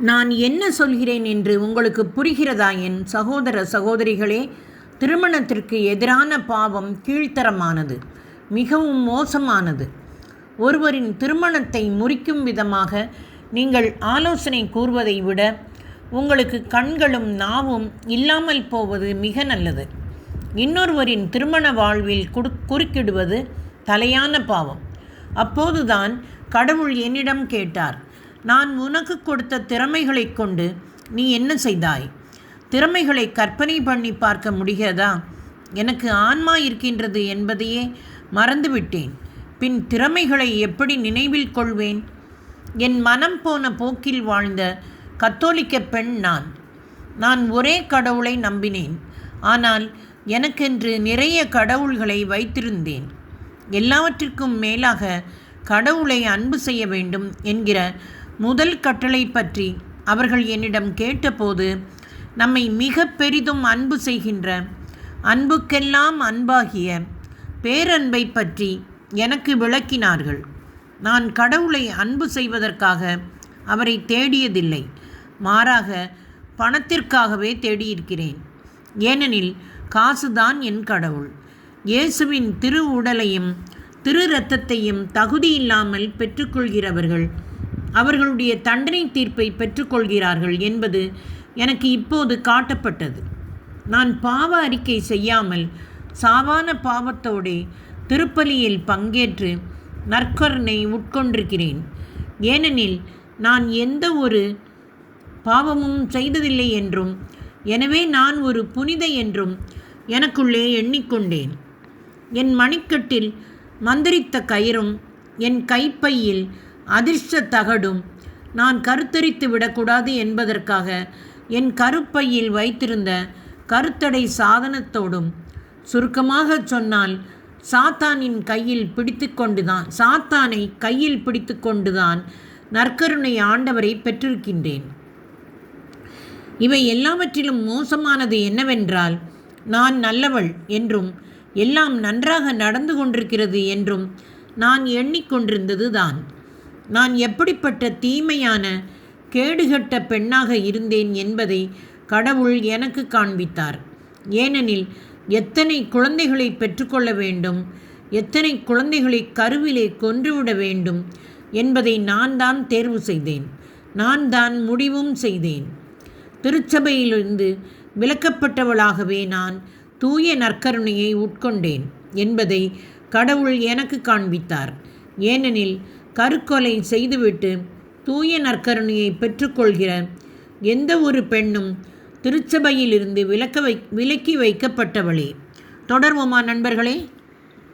நான் என்ன சொல்கிறேன் என்று உங்களுக்கு புரிகிறதா என் சகோதர சகோதரிகளே? திருமணத்திற்கு எதிரான பாவம் கீழ்த்தரமானது, மிகவும் மோசமானது. ஒருவரின் திருமணத்தை முறிக்கும் விதமாக நீங்கள் ஆலோசனை கூறுவதை விட உங்களுக்கு கண்களும் நாவும் இல்லாமல் போவது மிக நல்லது. இன்னொருவரின் திருமண வாழ்வில் குறுக்கிடுவது தலையான பாவம். அப்போதுதான் கடவுள் என்னிடம் கேட்டார், நான் உனக்கு கொடுத்த திறமைகளை கொண்டு நீ என்ன செய்தாய்? திறமைகளை கற்பனை பண்ணி பார்க்க முடிகிறதா? எனக்கு ஆன்மா இருக்கின்றது என்பதையே மறந்துவிட்டேன். பின் திறமைகளை எப்படி நினைவில் கொள்வேன்? என் மனம் போன போக்கில் வாழ்ந்த கத்தோலிக்க பெண் நான் ஒரே கடவுளை நம்பினேன். ஆனால் எனக்கென்று நிறைய கடவுள்களை வைத்திருந்தேன். எல்லாவற்றிற்கும் மேலாக கடவுளை அன்பு செய்ய வேண்டும் என்கிற முதல் கட்டளை பற்றி அவர்கள் என்னிடம் கேட்டபோது, நம்மை மிக பெரிதும் அன்பு செய்கின்ற, அன்புக்கெல்லாம் அன்பாகிய பேரன்பை பற்றி எனக்கு விளக்கினார்கள். நான் கடவுளை அன்பு செய்வதற்காக அவரை தேடியதில்லை, மாறாக பணத்திற்காகவே தேடியிருக்கிறேன். ஏனெனில் காசுதான் என் கடவுள். இயேசுவின் திரு உடலையும் திரு இரத்தத்தையும் தகுதியில்லாமல் பெற்றுக்கொள்கிறவர்கள் அவர்களுடைய தண்டனை தீர்ப்பை பெற்றுக்கொள்கிறார்கள் என்பது எனக்கு இப்போது காட்டப்பட்டது. நான் பாவ அறிக்கை செய்யாமல் சாவான பாவத்தோடே திருப்பலியில் பங்கேற்று நற்கருணை உட்கொண்டிருக்கிறேன். ஏனெனில் நான் எந்த ஒரு பாவமும் செய்ததில்லை என்றும், எனவே நான் ஒரு புனித என்றும் எனக்குள்ளே எண்ணிக்கொண்டேன். என் மணிக்கட்டில் மந்திரித்த கயிறும் என் கைப்பையில் அதிர்ஷ்ட தகடும் நான் கருத்தரித்து விடக்கூடாது என்பதற்காக என் கருப்பையில் வைத்திருந்த கருத்தடை சாதனத்தோடும், சுருக்கமாக சொன்னால் சாத்தானை கையில் பிடித்து கொண்டுதான் நற்கருணை ஆண்டவரை பெற்றிருக்கின்றேன். இவை எல்லாவற்றிலும் மோசமானது என்னவென்றால், நான் நல்லவள் என்றும் எல்லாம் நன்றாக நடந்து கொண்டிருக்கிறது என்றும் நான் எண்ணிக்கொண்டிருந்தது தான். நான் எப்படிப்பட்ட தீமையான கேடுகட்ட பெண்ணாக இருந்தேன் என்பதை கடவுள் எனக்கு காண்பித்தார். ஏனெனில் எத்தனை குழந்தைகளை பெற்றுக்கொள்ள வேண்டும், எத்தனை குழந்தைகளை கருவிலே கொன்றுவிட வேண்டும் என்பதை நான் தான் தேர்வு செய்தேன், நான் தான் முடிவும் செய்தேன். திருச்சபையிலிருந்து விலக்கப்பட்டவளாகவே நான் தூய நற்கருணையை உட்கொண்டேன் என்பதை கடவுள் எனக்கு காண்பித்தார். ஏனெனில் கருக்கொலை செய்துவிட்டு தூய நற்கருணையை பெற்றுக்கொள்கிற எந்த ஒரு பெண்ணும் திருச்சபையிலிருந்து விலக்கி வைக்கப்பட்டவளே. தொடர்வோமா நண்பர்களே?